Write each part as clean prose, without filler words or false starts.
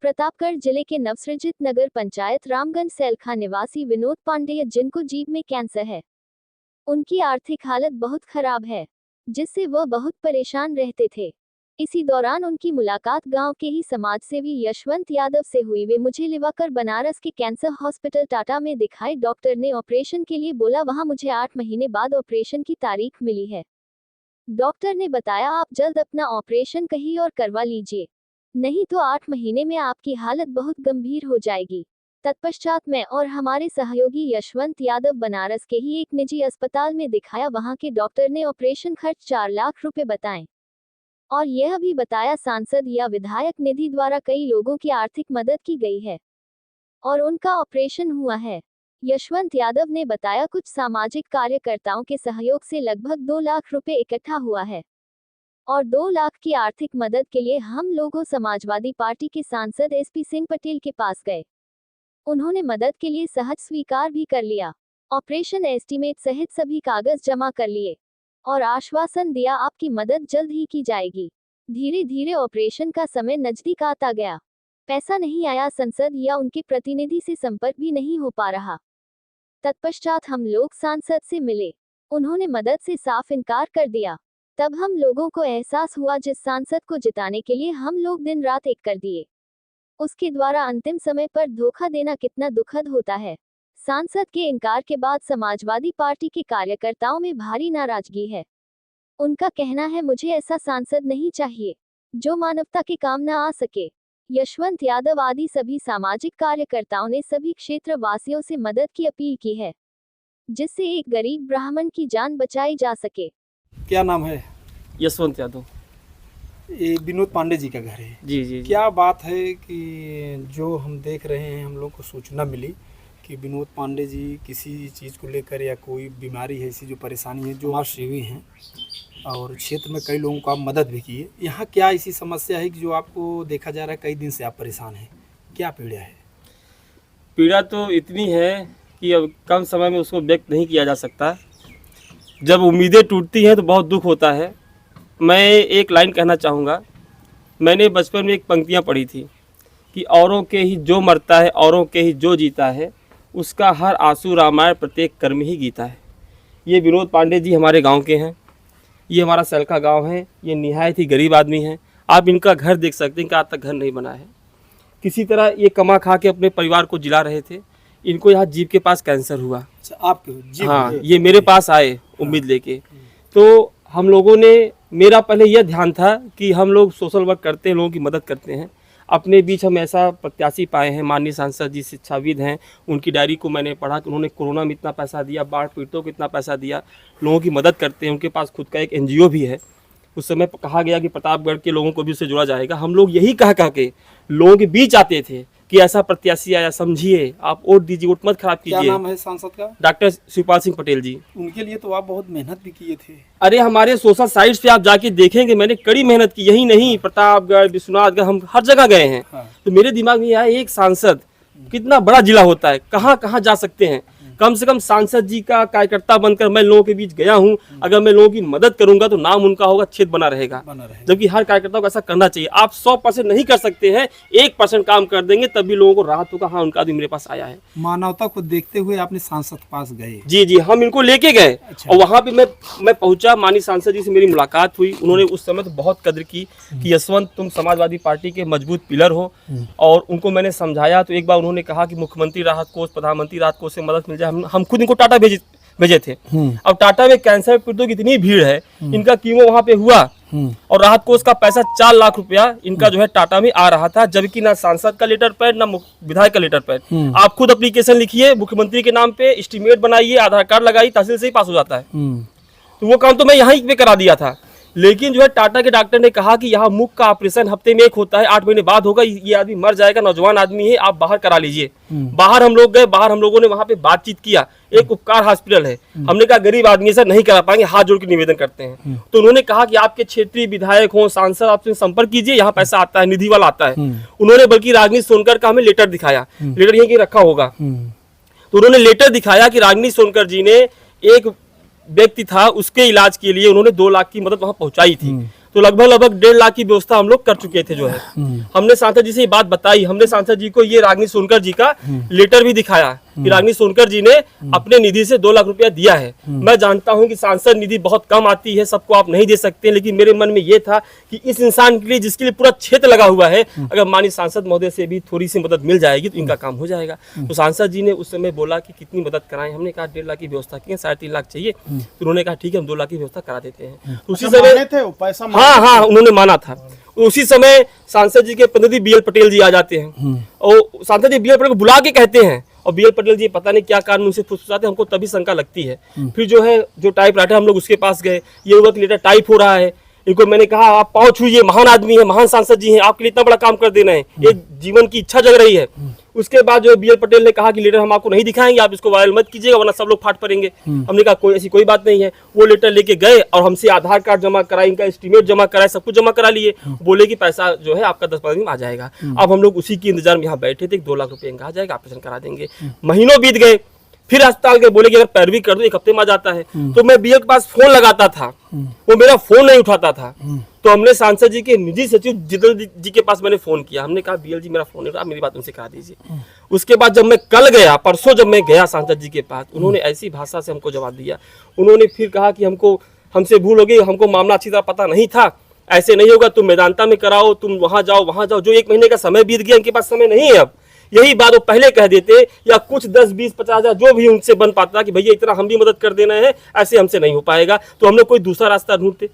प्रतापगढ़ जिले के नवसृजित नगर पंचायत रामगंज सैलखा निवासी विनोद पांडेय, जिनको जीभ में कैंसर है। उनकी आर्थिक हालत बहुत खराब है, जिससे वह बहुत परेशान रहते थे। इसी दौरान उनकी मुलाकात गांव के ही समाजसेवी यशवंत यादव से हुई। वे मुझे लिवाकर बनारस के कैंसर हॉस्पिटल टाटा में दिखाए। डॉक्टर ने ऑपरेशन के लिए बोला। वहां मुझे 8 महीने बाद ऑपरेशन की तारीख मिली है। डॉक्टर ने बताया, आप जल्द अपना ऑपरेशन कहीं और करवा लीजिए, नहीं तो 8 महीने में आपकी हालत बहुत गंभीर हो जाएगी। तत्पश्चात मैं और हमारे सहयोगी यशवंत यादव बनारस के ही एक निजी अस्पताल में दिखाया। वहां के डॉक्टर ने ऑपरेशन खर्च 4 लाख रुपए बताएं और यह भी बताया सांसद या विधायक निधि द्वारा कई लोगों की आर्थिक मदद की गई है और उनका ऑपरेशन हुआ है। यशवंत यादव ने बताया, कुछ सामाजिक कार्यकर्ताओं के सहयोग से लगभग 2 लाख रुपए इकट्ठा हुआ है और 2 लाख की आर्थिक मदद के लिए हम लोगों समाजवादी पार्टी के सांसद SP सिंह पटेल के पास गए। उन्होंने मदद के लिए सहज स्वीकार भी कर लिया। ऑपरेशन एस्टीमेट सहित सभी कागज जमा कर लिए और आश्वासन दिया, आपकी मदद जल्द ही की जाएगी। धीरे धीरे ऑपरेशन का समय नजदीक आता गया। पैसा नहीं आया, संसद या उनके प्रतिनिधि से संपर्क भी नहीं हो पा रहा। तत्पश्चात हम लोग सांसद से मिले, उन्होंने मदद से साफ इनकार कर दिया। तब हम लोगों को एहसास हुआ, जिस सांसद को जिताने के लिए हम लोग दिन रात एक कर दिए, उसके द्वारा अंतिम समय पर धोखा देना कितना दुखद होता है। सांसद के इनकार के बाद समाजवादी पार्टी के कार्यकर्ताओं में भारी नाराजगी है। उनका कहना है, मुझे ऐसा सांसद नहीं चाहिए जो मानवता के काम न आ सके। यशवंत यादव आदि सभी सामाजिक कार्यकर्ताओं ने सभी क्षेत्र वासियों से मदद की अपील की है, जिससे एक गरीब ब्राह्मण की जान बचाई जा सके। क्या नाम है? यशवंत यादव। ये विनोद पांडे जी का घर है। जी। क्या बात है कि जो हम देख रहे हैं, हम लोग को सूचना मिली कि विनोद पांडे जी किसी चीज़ को लेकर या कोई बीमारी है ऐसी जो परेशानी है, जो सेवी हैं और क्षेत्र में कई लोगों को आप मदद भी की है। यहाँ क्या ऐसी समस्या है कि जो आपको देखा जा रहा है कई दिन से आप परेशान हैं? क्या पीड़ा है? पीड़ा तो इतनी है कि अब कम समय में उसको व्यक्त नहीं किया जा सकता। जब उम्मीदें टूटती हैं तो बहुत दुख होता है। मैं एक लाइन कहना चाहूँगा। मैंने बचपन में एक पंक्तियाँ पढ़ी थी कि औरों के ही जो मरता है, औरों के ही जो जीता है, उसका हर आंसू रामायण प्रत्येक कर्म ही गीता है। ये विनोद पांडे जी हमारे गांव के हैं। ये हमारा सैलखा गांव है। ये निहायत ही गरीब आदमी हैं। आप इनका घर देख सकते हैं कि आज तक घर नहीं बना है। किसी तरह ये कमा खा के अपने परिवार को जिला रहे थे। इनको यहाँ जीभ के पास कैंसर हुआ। आपके जीभ? हाँ, ये मेरे पास आए उम्मीद लेके। तो हम लोगों ने, मेरा पहले यह ध्यान था कि हम लोग सोशल वर्क करते हैं, लोगों की मदद करते हैं। अपने बीच हम ऐसा प्रत्याशी पाए हैं, माननीय सांसद जी शिक्षाविद हैं। उनकी डायरी को मैंने पढ़ा कि उन्होंने कोरोना में इतना पैसा दिया, बाढ़ पीड़ितों को इतना पैसा दिया, लोगों की मदद करते हैं। उनके पास खुद का एक NGO भी है। उस समय कहा गया कि प्रतापगढ़ के लोगों को भी उससे जोड़ा जाएगा। हम लोग यही कह के लोगों के बीच आते थे कि ऐसा प्रत्याशी आया, समझिए, आप वोट दीजिए, वोट मत खराब कीजिए। क्या नाम है सांसद का? डॉक्टर शिवपाल सिंह पटेल जी। उनके लिए तो आप बहुत मेहनत भी किए थे। अरे हमारे सोशल साइट्स पे आप जाके देखेंगे, मैंने कड़ी मेहनत की। यही नहीं, प्रतापगढ़, विश्वनाथगढ़, हम हर जगह गए हैं। तो मेरे दिमाग में आया, एक सांसद कितना बड़ा जिला होता है, कहाँ कहाँ जा सकते हैं। कम से कम सांसद जी का कार्यकर्ता बनकर मैं लोगों के बीच गया हूँ। अगर मैं लोगों की मदद करूंगा तो नाम उनका होगा, क्षेत्र बना रहेगा। जबकि हर कार्यकर्ता को ऐसा करना चाहिए। आप 100% नहीं कर सकते हैं, 1% काम कर देंगे तब भी लोगों को राहत होगा। हाँ, उनका आदमी मेरे पास आया है। मानवता को देखते हुए आपने सांसद के पास गए? जी, हम इनको लेके गए। और वहाँ पे मैं पहुंचा, माननीय सांसद जी से मेरी मुलाकात हुई। उन्होंने उस समय तो बहुत कदर की कि यशवंत, तुम समाजवादी पार्टी के मजबूत पिलर हो। और उनको मैंने समझाया तो एक बार उन्होंने कहा कि मुख्यमंत्री राहत कोष, प्रधानमंत्री राहत कोष से मदद मिल जाए। हम खुद इनको टाटा भेजे थे। अब टाटा में कैंसर पीड़ितों की इतनी भीड़ है, इनका कीमो वहां पे हुआ और राहत कोष का पैसा 4 लाख रुपया इनका जो है टाटा में आ रहा था। जबकि ना सांसद का लेटर पैड, ना विधायक का लेटर पैड। आप खुद एप्लीकेशन लिखिए मुख्यमंत्री के नाम पे, एस्टीमेट बनाइए, आधार कार्ड लगाइए, तहसील से ही पास हो जाता है। तो वो काम तो मैं यहीं पे करा दिया था। लेकिन जो है टाटा के डॉक्टर ने कहा कि यहाँ मुख का ऑपरेशन हफ्ते में 1 होता है, 8 महीने बाद होगा, ये आदमी मर जाएगा, नौजवान आदमी है, आप बाहर करा लीजिए। बाहर हम लोग गए, बाहर हम लोगों ने वहाँ पे बातचीत किया। एक उपकार हॉस्पिटल है, हमने कहा गरीब आदमी सर नहीं करा पाएंगे, हाथ जोड़ के निवेदन करते हैं। तो उन्होंने कहा कि आपके क्षेत्रीय विधायक हो, सांसद, आपसे संपर्क कीजिए, यहाँ पैसा आता है, निधि वाला आता है। उन्होंने बल्कि रागिनी सोनकर का हमें लेटर दिखाया, लेटर यहीं रखा होगा। तो उन्होंने लेटर दिखाया कि रागिनी सोनकर जी ने, एक व्यक्ति था, उसके इलाज के लिए उन्होंने 2 लाख की मदद वहां पहुंचाई थी। तो लगभग 1.5 लाख की व्यवस्था हम लोग कर चुके थे। जो है हमने सांसद जी से ये बात बताई, हमने सांसद जी को ये रागिनी सोनकर जी का लेटर भी दिखाया कि रागिनी सोनकर जी ने अपने निधि से 2 लाख रुपया दिया है। मैं जानता हूं कि सांसद निधि बहुत कम आती है, सबको आप नहीं दे सकते, लेकिन मेरे मन में ये था कि इस इंसान के लिए जिसके लिए पूरा क्षेत्र लगा हुआ है, अगर माननीय सांसद महोदय से भी थोड़ी सी मदद मिल जाएगी तो इनका काम हो जाएगा। तो सांसद जी ने उस समय बोला कि कितनी मदद कराएं, हमने कहा 1.5 लाख की व्यवस्था की, 3.5 लाख चाहिए, तो उन्होंने कहा ठीक है हम 2 लाख की व्यवस्था करा देते हैं। तो उसी समय पैसा हाँ उन्होंने माना था। उसी समय सांसद जी के प्रतिनिधि BL पटेल जी आ जाते हैं और सांसद जी BL पटेल को बुला के कहते हैं, और BL पटेल जी पता नहीं क्या कारण उनसे फुसफुसाते, हमको तभी शंका लगती है। फिर जो है जो टाइप राइटर हम लोग उसके पास गए, ये हुआ कि लेटर टाइप हो रहा है, इनको मैंने कहा आप पाँव छूइए, महान आदमी है, महान सांसद जी हैं, आपके लिए इतना बड़ा काम कर देना है, एक जीवन की इच्छा जग रही है। उसके बाद जो BL पटेल ने कहा कि लेटर हम आपको नहीं दिखाएंगे, आप इसको वायरल मत कीजिएगा वरना सब लोग फाट पड़ेंगे। हमने कहा कोई ऐसी कोई बात नहीं है। वो लेटर लेके गए और हमसे आधार कार्ड जमा कराए, इनका एस्टीमेट जमा कराए, सब कुछ जमा करा लिए। बोले कि पैसा जो है आपका 10-15 दिन में आ जाएगा। अब हम लोग उसी के इंतजार में यहाँ बैठे थे, 2 लाख रुपये इनका आ जाएगा, ऑपरेशन करा देंगे। महीनों बीत गए, फिर अस्पताल के बोले कि अगर पैरवी कर दो 1 हफ्ते में आ जाता है। तो मैं BL के पास फोन लगाता था, वो मेरा फोन नहीं उठाता था। तो हमने सांसद जी के निजी सचिव जितेंद्र जी के पास मैंने फोन किया, हमने कहा BL जी मेरा फोन नहीं उठा, मेरी बात उनसे करा दीजिए। उसके बाद जब मैं कल गया, परसों जब मैं गया सांसद जी के पास, उन्होंने ऐसी भाषा से हमको जवाब दिया। उन्होंने फिर कहा कि हमसे भूल हो गई, हमको मामला अच्छी तरह पता नहीं था, ऐसे नहीं होगा, तुम मेदांता में कराओ, तुम वहां जाओ। जो 1 महीने का समय बीत गया, इनके पास समय नहीं है अब। यही बात वो पहले कह देते, या कुछ 10, 20, 50 हजार जो भी उनसे बन पाता कि भैया इतना हम भी मदद कर देना है, ऐसे हमसे नहीं हो पाएगा, तो हम लोग कोई दूसरा रास्ता ढूंढते।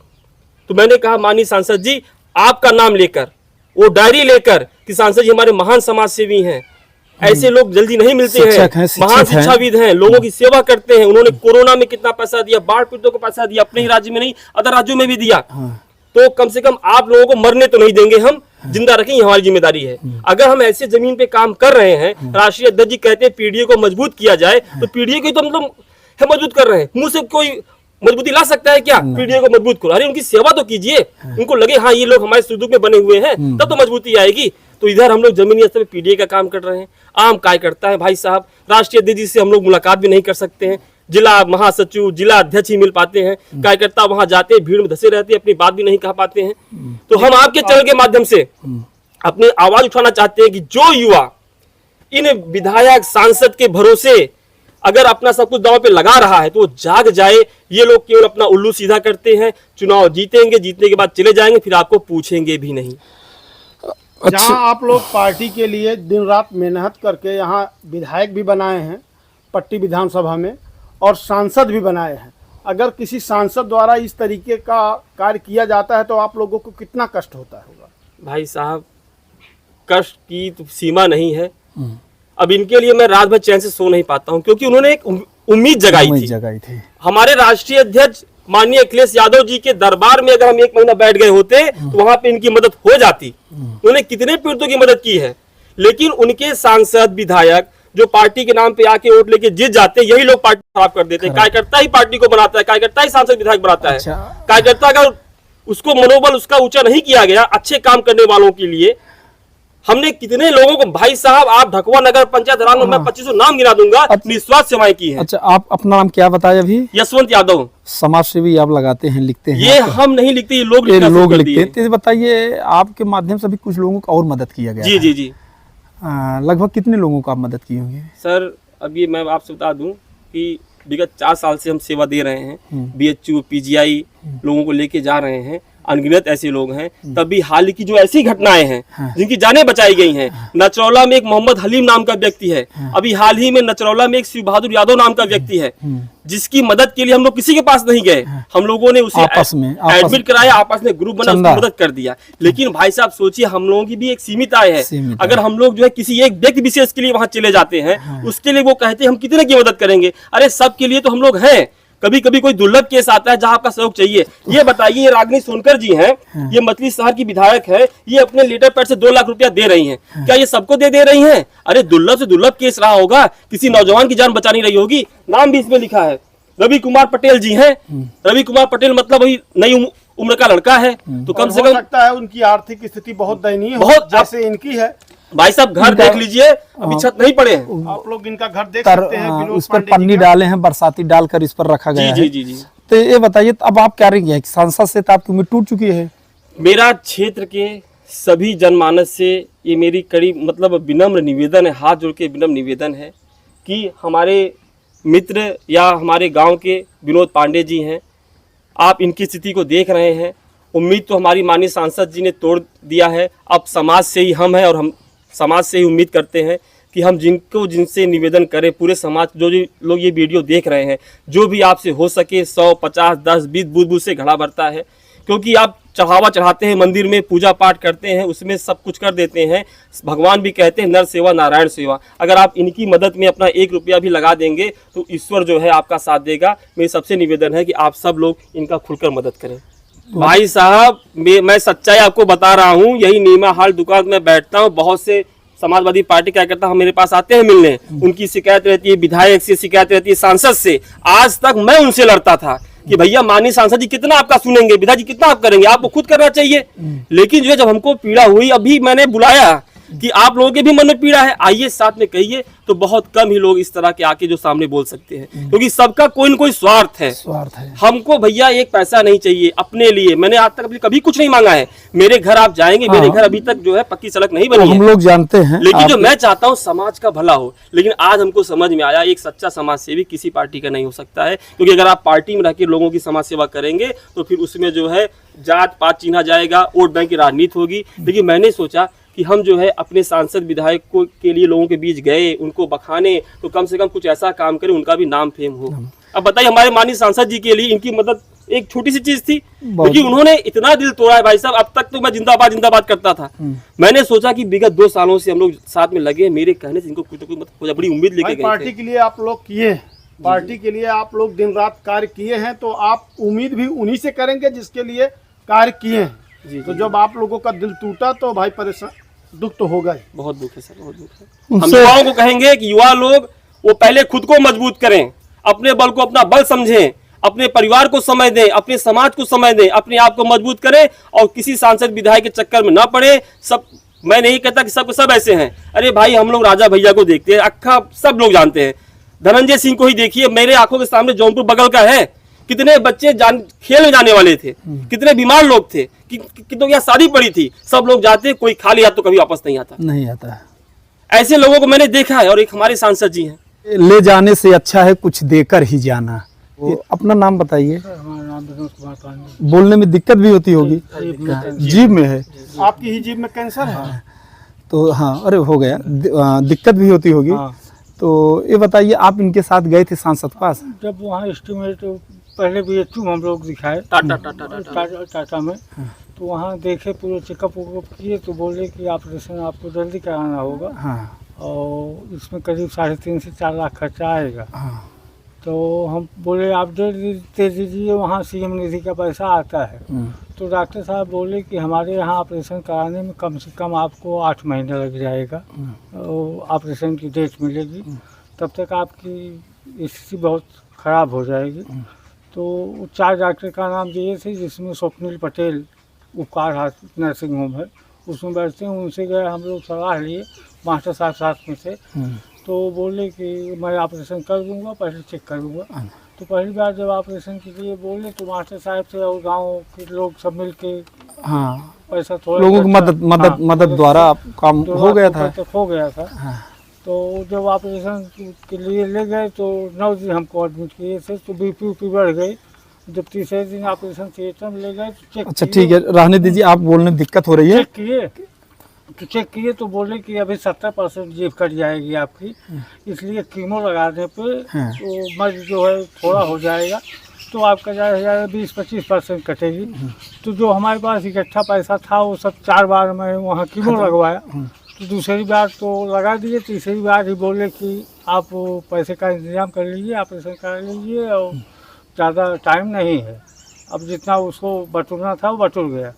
तो मैंने कहा माननीय सांसद जी आपका नाम लेकर, वो डायरी लेकर कि सांसद जी हमारे महान समाज सेवी हैं, ऐसे लोग जल्दी नहीं मिलते हैं, महान शिक्षाविद हैं, लोगों की सेवा करते हैं। उन्होंने कोरोना में कितना पैसा दिया, बाढ़ पीड़ितों को पैसा दिया, अपने ही राज्य में नहीं अदर राज्यों में भी दिया। तो कम से कम आप लोगों को मरने तो नहीं देंगे, हम जिंदा रखेंगे, हमारी जिम्मेदारी है। अगर हम ऐसे जमीन पे काम कर रहे हैं, राष्ट्रीय अध्यक्ष जी कहते हैं PDA को मजबूत किया जाए, तो PDA को तो हम लोग मजबूत कर रहे हैं। मुंह से कोई मजबूती ला सकता है क्या? PDA को मजबूत करो, अरे उनकी सेवा तो कीजिए, उनको लगे हाँ ये लोग हमारे सुख में बने हुए हैं, तब तो मजबूती आएगी। तो इधर हम लोग जमीनी स्तर पे PDA का काम कर रहे हैं, आम कार्यकर्ता है भाई साहब, राष्ट्रीय अध्यक्ष जी से हम लोग मुलाकात भी नहीं कर सकते हैं, जिला महासचिव, जिला अध्यक्ष ही मिल पाते हैं, कार्यकर्ता वहां जाते हैं, भीड़ में धसे रहते हैं, अपनी बात भी नहीं कह पाते हैं। तो हम आपके चैनल के माध्यम से अपनी आवाज उठाना चाहते हैं कि जो युवा इन विधायक सांसद के भरोसे अगर अपना सब कुछ दांव पे लगा रहा है तो वो जाग जाए। ये लोग केवल अपना उल्लू सीधा करते हैं, चुनाव जीतेंगे, जीतने के बाद चले जाएंगे, फिर आपको पूछेंगे भी नहीं। जहां आप लोग पार्टी के लिए दिन रात मेहनत करके यहाँ विधायक भी बनाए हैं पट्टी विधानसभा में, और सांसद भी बनाए हैं, अगर किसी सांसद द्वारा इस तरीके का कार्य किया जाता है तो आप लोगों को कितना कष्ट होता होगा? भाई साहब कष्ट की तो सीमा नहीं है। अब इनके लिए मैं रात भर चैन से सो नहीं पाता हूं, क्योंकि उन्होंने एक उम्मीद जगाई थी। हमारे राष्ट्रीय अध्यक्ष माननीय अखिलेश यादव जी के दरबार में अगर हम 1 महीना बैठ गए होते तो वहां पे इनकी मदद हो जाती। उन्होंने कितने पीड़ितों की मदद की है, लेकिन उनके सांसद विधायक जो पार्टी के नाम पे आके वोट लेके जीत जाते, यही लोग पार्टी खराब कर देते हैं। कार्यकर्ता ही पार्टी को बनाता है, कार्यकर्ता ही सांसद विधायक बनाता है। कार्यकर्ता का उसको मनोबल उसका ऊंचा नहीं किया गया अच्छे काम करने वालों के लिए। हमने कितने लोगों को, भाई साहब आप ढकवा नगर पंचायत में मैं 2500 नाम गिना दूंगा, निस्वार्थ सेवाएं की है। अच्छा, आप अपना नाम क्या बताया अभी? यशवंत यादव। समाज सेवी आप लगाते हैं, लिखते हैं? ये हम नहीं लिखते, ये लोग लिखते हैं। तो बताइए, आपके माध्यम से भी कुछ लोगों को और मदद किया गया? जी। लगभग कितने लोगों को आप मदद किए होंगे? सर अभी मैं आपसे बता दूं कि विगत 4 साल से हम सेवा दे रहे हैं, BHU PGI लोगों को लेके जा रहे हैं, अनगिनत ऐसे लोग हैं। तभी हाल की जो ऐसी घटनाएं हैं जिनकी जानें बचाई गई हैं, नचरौला में एक मोहम्मद हलीम नाम का व्यक्ति है, अभी हाल ही में नचरौला में एक शिव बहादुर यादव नाम का व्यक्ति है, जिसकी मदद के लिए हम लोग किसी के पास नहीं गए, हम लोगों ने उसे एडमिट कराया, आपस में ग्रुप बना, उसकी मदद कर दिया। लेकिन भाई साहब सोचिए, हम लोगों की भी एक सीमित आय है। अगर हम लोग जो है किसी एक व्यक्ति विशेष के लिए वहां चले जाते हैं, उसके लिए वो कहते हैं हम कितने की मदद करेंगे। अरे सबके लिए तो हम लोग हैं, कभी कभी कोई दुर्लभ केस आता है जहां आपका सहयोग चाहिए। ये बताइए, ये रागिनी सोनकर जी हैं, ये मतली शहर की विधायक है, ये अपने लेटर पैड से 2 लाख रुपया दे रही हैं, क्या ये सबको दे रही हैं? अरे दुर्लभ से दुर्लभ केस रहा होगा, किसी नौजवान की जान बचा नहीं रही होगी, नाम भी इसमें लिखा है। रवि कुमार पटेल जी हैं, रवि कुमार पटेल मतलब वही नई उम्र का लड़का है, तो कम से कम लगता है उनकी आर्थिक स्थिति बहुत दयनीय है, बहुत जैसे इनकी है। भाई साहब घर देख लीजिए, अभी छत नहीं पड़े हैं, आप लोग इनका घर देख सकते हैं, उस पर पन्नी डाले हैं, बरसाती डालकर इस पर रखा गया है। जी। तो ये बताइए, अब आप क्या रही हैं? सांसद से तो आपकी उम्मीद टूट चुकी है, मेरा क्षेत्र के सभी जनमानस से ये मेरी कड़ी मतलब विनम्र निवेदन है, हाथ जोड़ के विनम्र निवेदन है कि हमारे मित्र या हमारे गांव के विनोद पांडे जी हैं, आप इनकी स्थिति को देख रहे हैं। उम्मीद तो हमारी माननीय सांसद जी ने तोड़ दिया है। अब समाज से ही हम हैं और हम समाज से ही उम्मीद करते हैं कि हम जिनसे निवेदन करें, पूरे समाज जो लोग ये वीडियो देख रहे हैं, जो भी आपसे हो सके 100, 50, 10, 20 बूँद से घड़ा भरता है, क्योंकि आप चढ़ावा चढ़ाते हैं, मंदिर में पूजा पाठ करते हैं, उसमें सब कुछ कर देते हैं। भगवान भी कहते हैं नर सेवा नारायण सेवा। अगर आप इनकी मदद में अपना 1 रुपया भी लगा देंगे तो ईश्वर जो है आपका साथ देगा। मेरी सबसे निवेदन है कि आप सब लोग इनका खुलकर मदद करें। भाई साहब, मैं सच्चाई आपको बता रहा हूँ। यही नीमा हाल दुकान में बैठता हूँ, बहुत से समाजवादी पार्टी कार्यकर्ता हम मेरे पास आते हैं मिलने, उनकी शिकायत रहती है, विधायक से शिकायत रहती है, सांसद से। आज तक मैं उनसे लड़ता था कि भैया माननीय सांसद जी कितना आपका सुनेंगे, विधायक जी कितना आप करेंगे, आपको खुद करना चाहिए। लेकिन जो है जब हमको पीड़ा हुई, अभी मैंने बुलाया कि आप लोगों के भी मन में पीड़ा है, आइए साथ में कहिए, तो बहुत कम ही लोग इस तरह के आके जो सामने बोल सकते हैं, क्योंकि सबका कोई न कोई स्वार्थ है। हमको भैया एक पैसा नहीं चाहिए अपने लिए। मैंने आज तक कभी कुछ नहीं मांगा है। मेरे घर आप जाएंगे, मेरे घर अभी तक जो है पक्की सड़क नहीं बनी है, हम लोग जानते हैं, लेकिन जो मैं चाहता हूँ समाज का भला हो। लेकिन आज हमको समझ में आया एक सच्चा समाज सेवी किसी पार्टी का नहीं हो सकता है, क्योंकि अगर आप पार्टी में रह के लोगों की समाज सेवा करेंगे तो फिर उसमें जो है जात पात चिन्हा जाएगा, वोट बैंक की राजनीति होगी। लेकिन मैंने सोचा कि हम जो है अपने सांसद विधायकों के लिए लोगों के बीच गए, उनको बखाने, तो कम से कम कुछ ऐसा काम करें उनका भी नाम फेम हो। अब बताइए, हमारे माननीय सांसद जी के लिए इनकी मदद एक छोटी सी चीज थी, लेकिन उन्होंने इतना दिल तोड़ा है भाई साहब। अब तक तो मैं जिंदाबाद जिंदाबाद करता था। मैंने सोचा कि विगत 2 सालों से हम लोग साथ में लगे, मेरे कहने से इनको कुछ तो कुछ मदद हो जाए, बड़ी उम्मीद लेके गए पार्टी के लिए आप लोग किए, पार्टी के लिए आप लोग दिन रात कार्य किए हैं, तो आप उम्मीद भी उन्हीं से करेंगे जिसके लिए कार्य किए हैं। तो जब आप लोगों का दिल टूटा तो भाई परेशान, दुख तो होगा ही। बहुत दुख है सर, बहुत दुख है। हम युवाओं को कहेंगे कि युवा लोग वो पहले खुद को मजबूत करें, अपने बल को अपना बल समझें, अपने परिवार को समय दें, अपने समाज को समय दें, अपने आप को मजबूत करें और किसी सांसद विधायक के चक्कर में ना पड़े। सब, मैं नहीं कहता कि सब ऐसे हैं। अरे भाई, हम लोग राजा भैया को देखते हैं, अक्खा सब लोग जानते हैं। धनंजय सिंह को ही देखिए, मेरे आंखों के सामने जौनपुर बगल का है, कितने बच्चे खेल में जाने वाले थे, कितने बीमार लोग थे, कितनों की यहाँ शादी पड़ी थी, सब लोग जाते, कोई खाली हाथ तो कभी वापस नहीं आता। ऐसे लोगों को मैंने देखा है और एक हमारे सांसद जी हैं। ले जाने से अच्छा है कुछ देकर ही जाना। अपना नाम बताइए। बोलने में दिक्कत भी होती होगी, जीभ में है, आपकी ही जीभ में कैंसर है तो हाँ, अरे हो गया, दिक्कत भी होती होगी। तो ये बताइए, आप इनके साथ गए थे सांसद पास? जब वहाँ एस्टिमेट पहले BHU हम लोग दिखाए टाटा में, तो वहाँ देखे, पूरे चेकअप वेकअप किए, तो बोले कि ऑपरेशन आपको जल्दी कराना होगा। और इसमें करीब 3.5 से 4 लाख खर्चा आएगा। तो हम बोले आप दे दीजिए, वहाँ CM निधि का पैसा आता है। तो डॉक्टर साहब बोले कि हमारे यहाँ ऑपरेशन कराने में कम से कम आपको 8 महीने लग जाएगा, ऑपरेशन की डेट मिलेगी, तब तक आपकी स्थिति बहुत ख़राब हो जाएगी। तो 4 डॉक्टर का नाम दिए थे, जिसमें स्वप्निल पटेल उपकार नर्सिंग होम है, उसमें बैठते हैं। उनसे गए, हम लोग सलाह लिए, मास्टर साहब साथ में थे। तो बोले कि मैं ऑपरेशन कर दूंगा, पहले चेक करूंगा। तो पहली बार जब ऑपरेशन के लिए बोले, तो मास्टर साहब से और गांव के लोग सब मिल के पैसा थोड़ा लोगों की मदद द्वारा काम हो गया था। तो जब ऑपरेशन के लिए ले गए तो 9 दिन हमको एडमिट किए थे। तो BP बढ़ गई। जब तीसरे दिन ऑपरेशन थिएटर में ले गए तो चेक, अच्छा ठीक है, रहने दीजिए, आप बोलने में दिक्कत हो रही है। चेक किए तो बोले कि अभी 70% जीभ कट जाएगी आपकी, इसलिए कीमो लगाने पे तो मर्ज जो है थोड़ा हो जाएगा, तो आपका ज़्यादा 20-25% कटेगी। तो जो हमारे पास इकट्ठा पैसा था वो सब 4 बार में वहाँ कीमो लगवाया। तो दूसरी बार तो लगा दिए, तीसरी बार ही बोले कि आप पैसे का इंतजाम कर लीजिए, ऑपरेशन करा लीजिए, और ज़्यादा टाइम नहीं है, अब जितना उसको बटुरना था वो बटुर गया।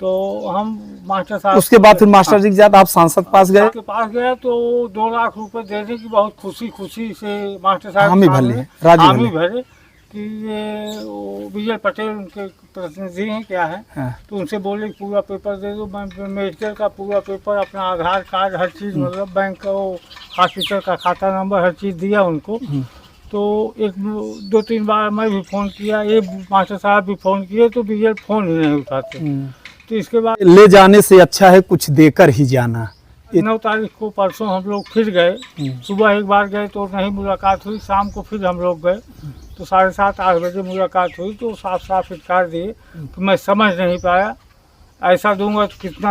तो हम मास्टर साहब, उसके बाद फिर मास्टर जी के साथ आप सांसद पास गए? के पास गया तो 2 लाख रुपए देने की बहुत खुशी से मास्टर साहब हामी भरे कि ये विजय पटेल उनके प्रतिनिधि हैं क्या है। तो उनसे बोले पूरा पेपर दे दो, मैं मेडिकल का पूरा पेपर, अपना आधार कार्ड, हर चीज़, मतलब बैंक का, हॉस्पिटल का खाता नंबर, हर चीज़ दिया उनको। तो 1-2-3 बार मैं भी फ़ोन किया, ये मास्टर साहब भी फ़ोन किए, तो विजय फ़ोन ही नहीं उठाते। तो इसके बाद ले जाने से अच्छा है कुछ देकर ही जाना। 9 तारीख को परसों हम लोग फिर गए। सुबह एक बार गए तो नहीं मुलाकात हुई, शाम को फिर हम लोग गए तो 7:30-8 बजे मुलाकात हुई तो साफ साफ इनकार दिए कि मैं समझ नहीं पाया, ऐसा दूंगा तो कितना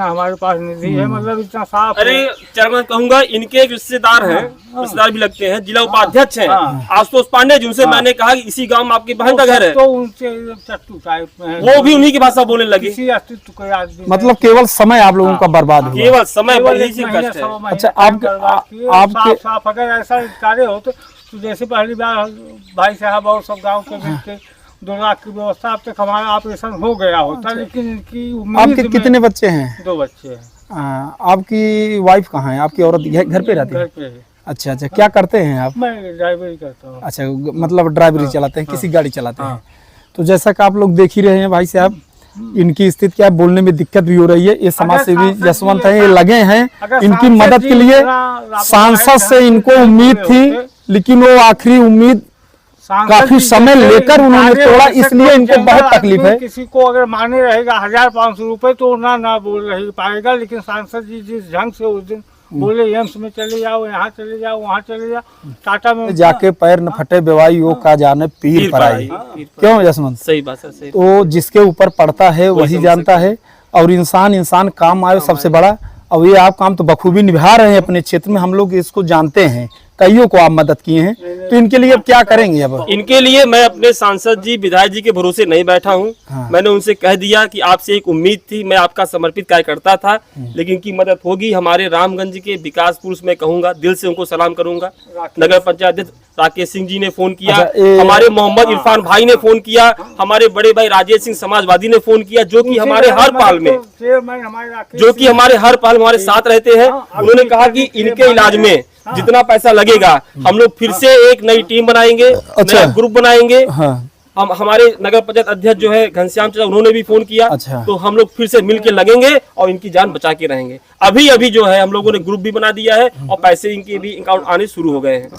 हमारे पास निधि है, मतलब इतना साफ। अरे चेयरमैन कहूंगा, इनके एक रिश्तेदार हैं, रिश्तेदार भी लगते हैं, जिला उपाध्यक्ष हैं आशुतोष पांडे जी, उनसे मैंने कहा कि इसी गांव में आपकी बहन का घर है, तो उनसे चट्टू टाइप में है, वो भी उन्हीं की भाषा बोलने लगे। किसी अस्तित्व का आदमी मतलब केवल समय आप लोगों का बर्बाद हुआ। केवल समय पर ही एक सिर्फ महीने, कष्ट है। 1.25 महीने अच्छा, आपके साफ अगर ऐसा कार्य हो तो जैसे पहली बार भाई साहब और सब गाँव के मिल के 2 लाख की व्यवस्था अब तक हमारा ऑपरेशन हो गया होता, लेकिन इनकी उम्मीद आपके कितने बच्चे हैं? 2 बच्चे हैं। आपकी वाइफ कहाँ है? आपकी औरत घर पे रहती घर है? पे है। अच्छा, क्या करते हैं आप? मैं ड्राइवरी करता हूँ। अच्छा, मतलब ड्राइवरी चलाते हैं, किसी गाड़ी चलाते हैं। तो जैसा कि आप लोग देख ही रहे हैं भाई साहब, इनकी स्थिति क्या है, बोलने में दिक्कत भी हो रही है। ये समाज सेवी जसवंत हैं, ये लगे हैं इनकी मदद के लिए। सांसद से इनको उम्मीद थी, लेकिन वो आखिरी उम्मीद काफी समय लेकर उन्होंने तोड़ा, इसलिए इनको बहुत तकलीफ है। किसी को अगर माने रहेगा 1500 रुपए तो ना बोल रही पाएगा, लेकिन सांसद जी जिस ढंग से उस दिन बोले एम्स में चले जाओ, यहाँ चले जाओ, वहाँ चले जाओ, टाटा में जाके पैर न फटे बेवाई वो का जाने पीर पर आई। क्यों जसवंत? सही बात है, सही। तो जिसके ऊपर पड़ता है वही जानता है, और इंसान काम आए सबसे बड़ा। और ये आप काम तो बखूबी निभा रहे हैं अपने क्षेत्र में, हम लोग इसको जानते हैं, कईयों को आप मदद किए हैं। तो इनके लिए अब क्या करेंगे? अब इनके लिए मैं अपने सांसद जी, विधायक जी के भरोसे नहीं बैठा हूँ। मैंने उनसे कह दिया कि आपसे एक उम्मीद थी, मैं आपका समर्पित कार्य करता था, लेकिन इनकी मदद होगी। हमारे रामगंज के विकास पुरुष मैं कहूंगा, दिल से उनको सलाम करूंगा। नगर पंचायत अध्यक्ष राकेश सिंह जी ने फोन किया, हमारे मोहम्मद इरफान भाई ने फोन किया, हमारे बड़े भाई राजेश सिंह समाजवादी ने फोन किया, जो कि हमारे हर पाल में हमारे साथ रहते हैं। उन्होंने कहा कि इनके इलाज में जितना पैसा लगेगा हम लोग फिर से एक नई टीम बनाएंगे, नया ग्रुप बनाएंगे। हम हमारे नगर पंचायत अध्यक्ष जो है घनश्याम चाचा, उन्होंने भी फोन किया। तो हम लोग फिर से मिलके लगेंगे और इनकी जान बचा के रहेंगे। अभी जो है हम लोगों ने ग्रुप भी बना दिया है और पैसे इनके भी अकाउंट आने शुरू हो गए हैं।